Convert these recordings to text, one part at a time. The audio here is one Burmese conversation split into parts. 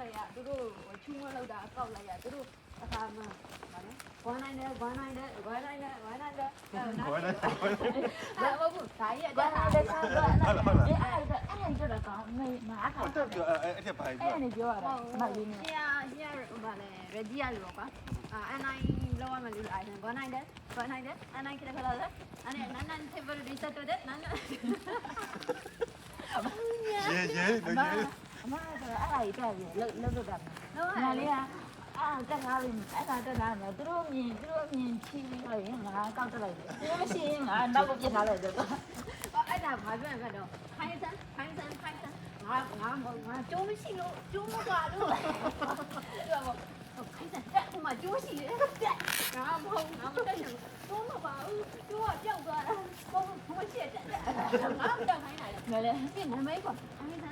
လိုက်ရသူတို့ချူးမလောက်တာအကောက်လိုက်ရသူတို့အခါမှဗာလဲဝမ်းနိုင်တယ်အဲ့ဟုတ်ဘူးဒါကြီးကဒါကြီးတော့ကောင်းနေမှာအခါအဲ့နေပြောရတာမလေးနဲ့ဟိုဗာလဲရကြီးရလို့ကွာအနိုင်လောရမယ်လို့အဲ့ဝမ်းနိုင်တယ်အနိုင်ခက်ခက်လာတယ်အဲ့နန်းဖေဗရီဒီဆက်တဲ့နန်းအမကတော့အဲ့ဒါကြီးတက်ပြီးလှုပ်တာငါလေးကတက်ကားပြီအဲ့ဒါတက်ကားမယ်သူတို့မြင်ချီပြီးတော့ရင်ငါကောက်တက်လိုက်တယ်သူမရှိရင်ငါနောက်ကိုပြစ်ထားလိုက်တယ်အဲ့ဒါဘာပြောရမလဲတော့ခိုင်းစမ်းငါကျိုးမရှိလို့ကျိုးမပါလို့ပြောပါခိုင်းစမ်းတက်ဟိုမှာကျိုးရှိတယ်တက်ငါမဟုတ်ငါမတက်ဘူးကျိုးမပါဘူးကျိုးကပြောက်သွားတာဘုံရှိတက်ငါမတက်ခိုင်းနိုင်တယ်လေပြင်နမေးကွာခိုင်းစ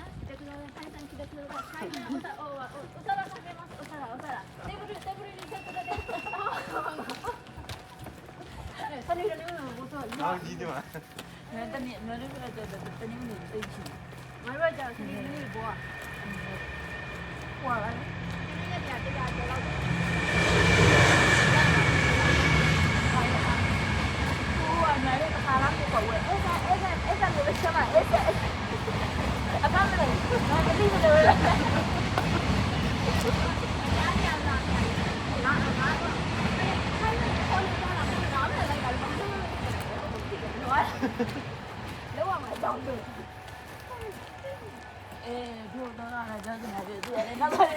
မ်းတက်လို့ခိုင်းစမ်းတက်လို့ခိုင်းစမ်းဥစားလာဆက်ပေးမဥစားလာတေဘရီတက်တက်ဆနေရနေလို့ဆိုအော်ကြီးတယ်မှာတနည်းလည်းပြတဲ့တနည်းလေးသိချင်ငါတို့ကကြာဆနေနေဘောဟွာလာဒီနေ့ကတရားကျော်လောက်နားရခါလာကိုပေါ့အဲ့ဒါကိုလည်းချက်ပါအဲ့ဒါအကမ်းလေးငါတတိမလို့လားလောကမှာကြောင်းတယ်တို့တော့လည်းကြောက်နေတာပြည့်သူလည်းနောက်လည်း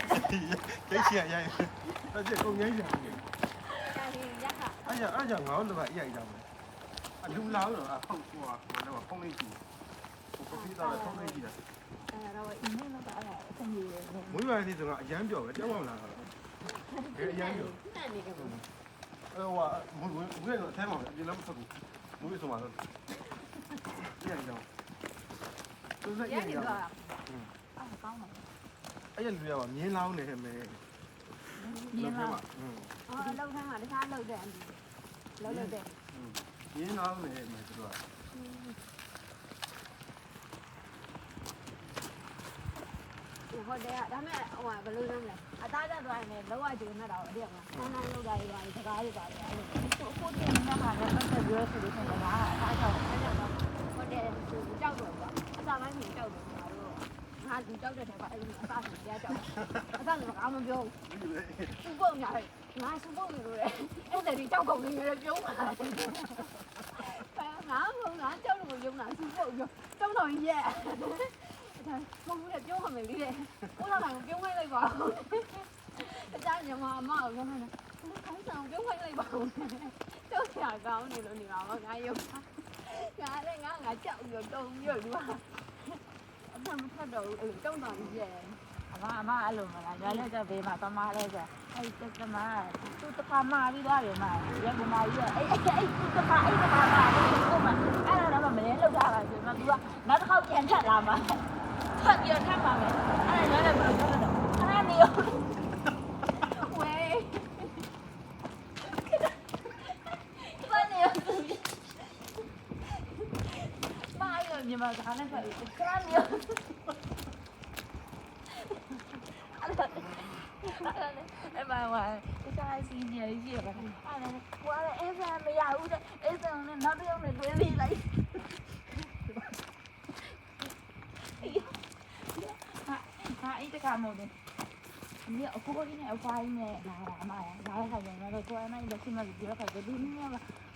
ကိတ်ချရရိုက်အဲ့ကျကုန်ငိမ့်ချင်တယ်အဲ့ကြောင့်ငါတို့ကရိုက်ကြမယ်အလူလာလို့ဟုတ်ဟိုကတော့ဖုန်းလေးကြည့်ဟိုပပီးတော့ဖုန်းလေးကြည့်တာတော့အင်းနဲ့တော့အဲ့အဆင်ပြေတယ်မွေးပါသေးဆိုတော့အရန်ပြောပဲတောင်းအောင်လာတော့အရန်ပြောနဲ့နေကြပါဟိုမွေးတော့အထဲမှာအပြင်လည်းမဆက်ဘူးမွေးဆိုမှတော့ရိုက်ကြအောင်သူစက်ရိုက်ကြအောင်ကောင်းပါအဲ့ရလူရပါမြင်းလောင်းနေဟဲ့မဲမြင်းလောင်းလောက်ထမ်းမှာတခြားလောက်တဲ့အန်ဒီလောက်တဲ့မြင်းလောင်းနေမဲသူတို့ကဟိုတဲ့ဒါမဲ့ဟိုဘယ်လိုလုပ်လဲအသားကျသွားရင်လောကကျုံနေတာတော့အရက်မှာဆန်းဆန်းလောက်တာတွေပါစကားတွေပါအဲ့လိုကိုတင်နေတာကလည်းပတ်သက်ပြီးဆိုလို့ဆိုတာကအသားကြောင့်အဲ့ဒါတော့ဟိုတဲ့ကြောက်တော့ကွာအစားပိုင်းကြီးကြောက်တယ်ငါတို့ငါလူကြောက်တဲ့ထဲကအဲ့လိုအစားကြီးကြားကြောက်အစားကဘာမှမပြောဘူးစူပုံညာငါစူပုံနေလို့လေအဲ့ဒါဒီကြောက်ကုန်နေတယ်ပြုံးပါငါကြောက်လို့ပြုံးတာစူပုံပြောတုံးတော်ရဲ့ဒါမဟုတ်ဘူးလေပြုံးရမယ်လေကိုလာတိုင်းပြုံးခိုင်းလိုက်ပါအကြမ်းညီမအမကိုပြောနေတာခေါင်းဆောင်ပြုံးခိုင်းလိုက်ပါကြောက်ရကောင်းနေလို့နေပါတော့ငါရုပ်ငါလည်းငါကြောက်ပြီးတုံပြီးတော့လူကအမှမဖတ်တော့ဘူးအဲ့လိုတုံတော်ကြီးရဲ့အမအဲ့လိုမလားရလက်တဲ့ဘေးမှာတမလဲကြအဲ့တမသူတခါမာပြီးသွားပြီမရက်ကူမာကြီးရဲ့အဲ့သူတခါမာကိုမအဲ့ဒါတော့မလဲလောက်တာပါဆိုတော့ तू ကနောက်တစ်ခေါက်ပြန်ထပ်လာမှာထပ်ပြီးတော့ထပ်ပါမယ်အဲ့ဒါရလက်ဘယ်လိုလုပ်တော့ခဏနေရောဝေးဘာနေရောမာရောမြန်မာကလည်းခဏနေရောအဲ့မှာတခြားစီနီယာကြီးရပါအဲ့ဒါကွာလည်းအဲ့ဒါမရဘူးတဲ့အဲ့ဒါနဲ့နောက်တစ်ယောက်နဲ့တွဲပြီးလိုက်ဟာအဲ့တကမောတယ်ဒီအကူကြီးနဲ့အဖွားကြီးနဲ့လာတာအမလာတဲ့ခါကျတော့ကိုယ်အနိုင်လက်ရှိမှဒီဘက်ကဒီနည်းက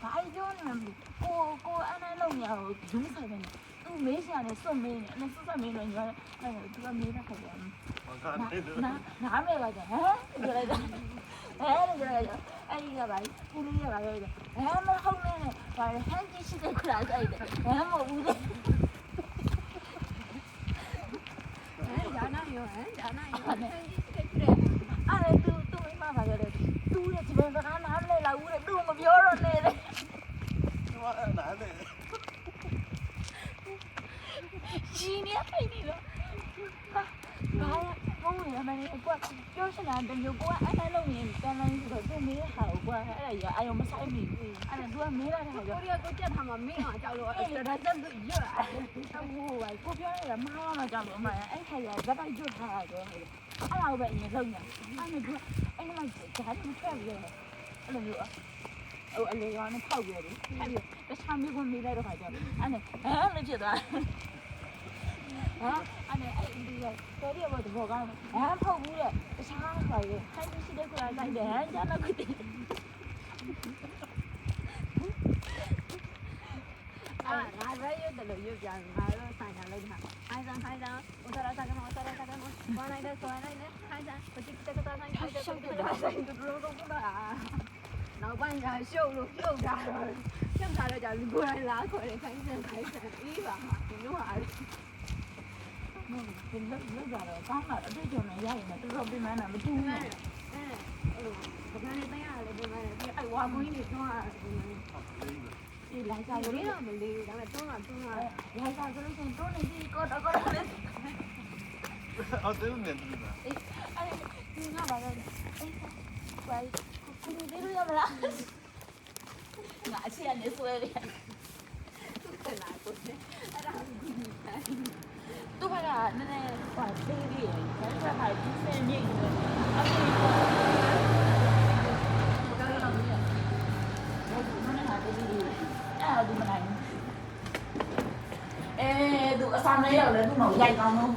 ဘာပြောနေလဲကိုအနိုင်လုံးရကိုဂျုံးဆိုင်နေသူမေးရှာနေစွတ်မေးနေအဲ့စွတ်မေးနေညအဲ့သူကမေးတာခါကျနားမဲလိုက်တယ်ဟမ်ကြလိုက်တယ်အဲ့ဒီကပါပူလေးရပါရဲ့မဟုတ်နဲ့ဘာဟန်ကြီးရှိတဲ့ခလာဆိုင်တယ်မဟုတ်ဘူးလေဒါနာရောအဲ့သူမိမပါရတယ်သူရဲ့ဒီဘက်ကနားမလဲလာဘူးလေသူမပြောတော့နဲ့လေဟောနားတယ်ရှင်နေထိုင်နေလို့ဘာဘုံရ မလေးကွာပြောချင်တာတမျိုးကွာအဲ့ဒါလုံးရင်ကန်လိုင်းဆိုတော့သူမေးတဲ့ဟာကိုကွာအဲ့ဒါကြီးအယုံမဆိုင်ဘူးအဲ့ဒါသူကမေးလာတဲ့ဟာ ကိုရီးယားကိုကြက်ထားမှာမင်းအောင်ကြောက်လို့အဲ့ဒါတက်လို့ရွတ် ဟိုပါကိုပြောရတာမဟာမကြောက်လို့အမအဲ့ခါရဇက်ပိုက်ကျွတ်ထားတာတော့အဲ့ဒါပဲအရင်လုံးနေအဲ့ဒါကအဲ့မှာဂျာတ်မထွက်ရအဲ့လိုမျိုးဟိုအလေရောနဲ့ဖောက်ရတယ်အဲ့ဒီတခြားမျိုးကိုမေးလိုက်တော့ခါကျအဲ့နဲ့လို့ဖြစ်သွားဟာအဲ့နဲ့အဲ့ဒီတော်ရဘောတော့ကောင်းဖောက်ဘူးတဲ့တခြားပါလေခိုင်းရှိတဲ့ကွာလိုက်တယ်ဟမ်ကျန်တော့ကြည့် အာငါပဲရွတ်တယ်လို့ရွတ်ကြငါတော့ဆိုင်တာလိုက်တာအိုင်ဆန်ခိုင်းတာဥစားရစားကမောစားရစားကမောဝါလိုက်တဲ့ဆွဲလိုက်တဲ့ခိုင်းတာပတိတက်ကတာဆိုင်ခိုင်းတဲ့ရှုပ်တာဆိုင်တူတူတော့တော့နောက်ပိုင်းကျရှုပ်လို့ပြုတ်တာရှုပ်တာတော့ကြာလူကိုယ်တိုင်လာခေါ်တယ်ခိုင်းစံအေးပါဟာဒီလိုဟာ ဒီလောက်တော့ကောင်းတာအတွေ့အကြုံနဲ့ရရင်တော့တော်တော်ပြန်လာမတူဘူး အဲ့လိုဘာနဲ့တရားလဲဒီမှာဒီအဲ့ဝါမွေးနေတော့ဒီလိုက်စားလို့တော့မလေးဘူးဒါပေမဲ့တွန်းလာရိုက်တာဆိုလို့ရှိရင်တွန်းနေပြီကောတော့လည်း အော်တယ်နေတယ် အဲ့ဒီငါပါတော့အေးဝိုင်းကိုနေလို့ရမလားငါအချစ်နဲ့ဆွဲတယ် သူ့လာကိုအဲ့ဒါကိုဒီတိုင်း သူကနည်းနည်းဟိုသေးသေးရယ်ဒါပေမဲ့ဒီစင်မြိတ်တယ်အဲ့ဒီကတော့တော့မရဘူးမနေ့ကတည်းကအဲ့ဒီမနိုင်သူအဆောင်လေးရောက်လဲသူ့မောင်ရိုက်ကောင်းတော့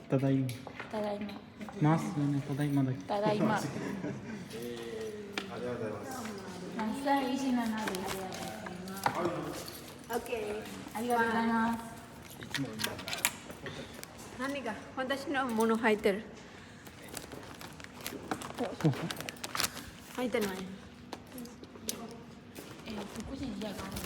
Tadaima. Mas, né? Tadaima daqui. Tadaima. Nasa isin na natin. Okay. Arigatou. Hanika, watashi no mono haiteru. Haiteru nai. 福祉じゃが。